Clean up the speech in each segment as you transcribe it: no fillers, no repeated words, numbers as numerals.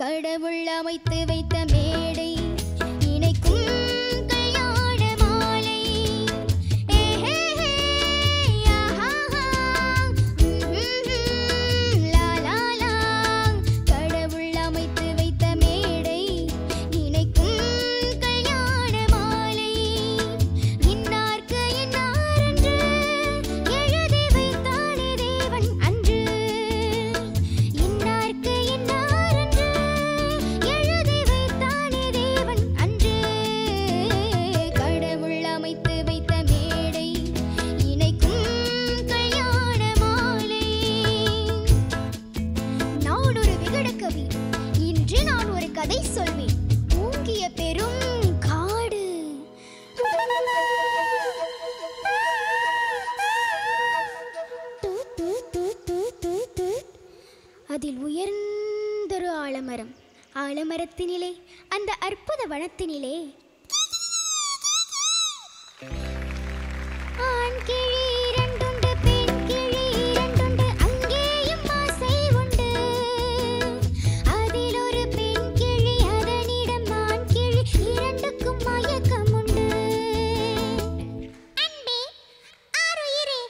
கடவுள் அமைத்து வைத்த மேடை இணைக்கும் கல்யாண மாலை. கடவுள் அமைத்து வைத்த மேடை இணைக்கும் கல்யாண மாலை. இன்னார்க்கு இன்னார் என்று எழுதி வைத்தானே தேவன் அன்று. இன்னார்க்கு இன்னார் என்று எழுதி வைத்தானே தேவன் அன்று. கடவுள் அமைத்து வைத்த மேடை இணைக்கும் கல்யாண மாலை. நான் ஒரு விகடகவி, இன்று நான் ஒரு கதை சொல்வேன். ஓங்கிய பெரும் காடு. அதில் உயர்ந்தொரு ஆலமரம். ஆலமரத்தினிலே, அந்த அற்புத வனத்தினிலே ஆண் கிளி இரண்டுண்டு, பெண் கிளி இரண்டுண்டு, அங்கேயும் ஆசை உண்டு. அதில் ஒரு பெண் கிளி, அதனிடம் ஆண் கிளி, இரண்டுக்கும் மயக்கம் உண்டு. அன்பே, ஆருயிரே,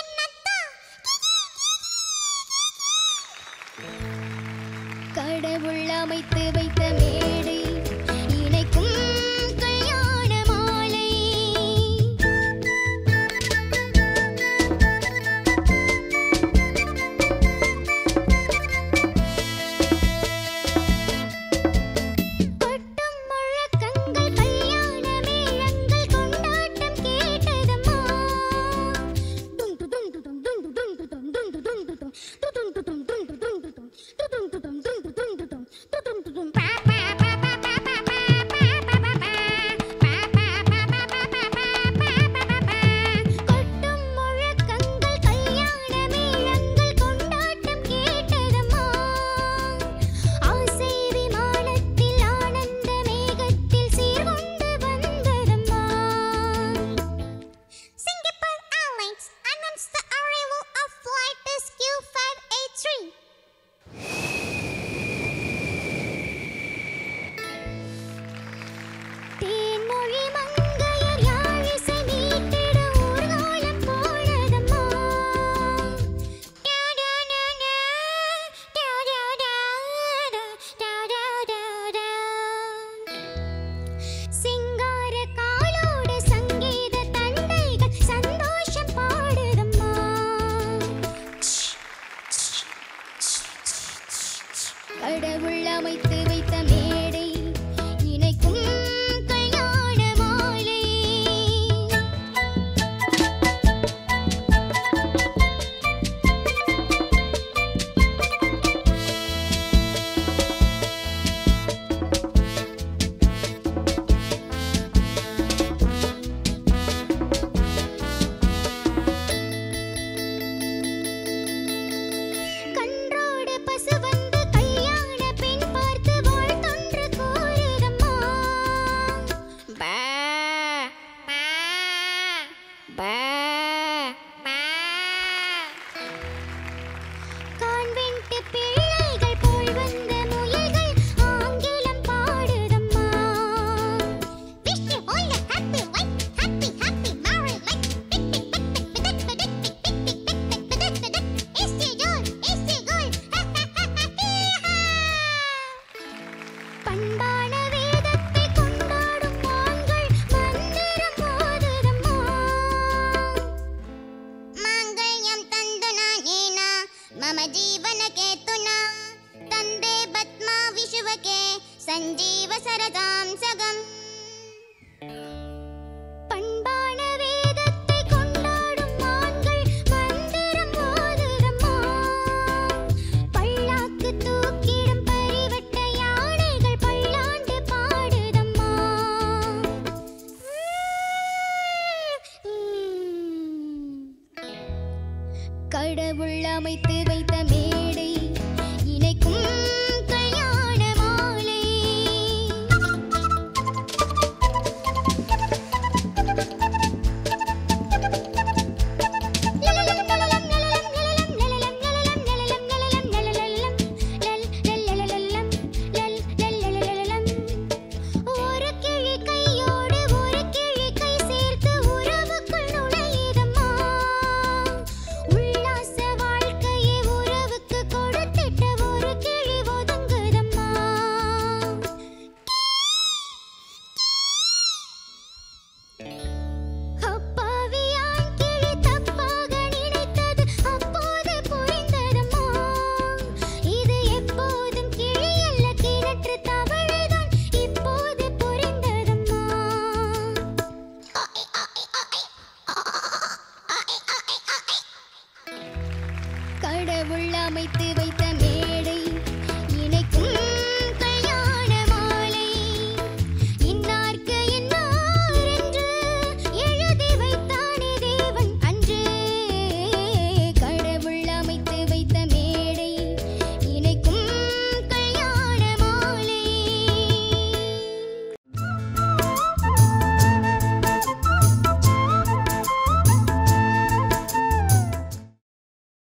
என்னத்தா? கடவுள் அமைத்து வைத்த மேடை இணைக்கும் கல்யாண மாலை. கொட்டும் முழக்கங்கள், கல்யாண மேளங்கள், கொண்டாட்டம் கேட்டதம்மா. துண்டு துண்டு தும் துண்டு துண்டு தும் துண்டு துண்டு தும் துண்டு தும் துண்டு துண்டு தும் துண்டு தும் துண்டு துண்டு தும் துண்டு தும் பா பா பா பா பா பா பா பா பா பா. கொட்டும் முழக்கங்கள், கல்யாண மேளங்கள், கொண்டாட்டம் கேட்டதம்மா. ஆசை விமானத்தில், ஆனந்த மேகத்தில் சீர்கொண்டு வந்ததம்மா. Singapore Airlines announced the arrival of flight SQ583. Thenmozhi மங்கையர் யாழிசை மீட்டிட ஊர்காலம் போனதம்மா. சிங்கார காலோட சங்கீத தண்டைகள் சந்தோஷம் பாடுதம்மா. கடவுள் அமைத்து வைத்த மேடை இணைக்கும் கல்யாண மாலை. கன்றோடு பசு வந்து கல்யாண பெண் பார்த்து வாழ்த்தொன்று கூறுதம்மா. பா பா பா பா. கான்வென்ட் பிள்ளைகள் போல் வந்த முயல்கள் ஆங்கிலம் பாடுதம்மா. Wish you all a happy life, happy happy married life. பண்பான வேதத்தை கொண்டாடும் ஆண்கள் மந்திரம் ஓதுதம்மா. மாங்கல்யம் தந்து நானேனா மம ஜீவன கேத்துனா தந்தே பத்மா விசுவகே சஞ்சீவ சரதாம் சகம். பண்பான வேதத்தை கொண்டாடும் ஆண்கள் மந்திரம் ஓதுதம்மா. பல்லாக்கு தூக்கிடும் பரிவட்ட யானைகள் பல்லாண்டு பாடுதம்மா. கடவுள் அமைத்து வைத்த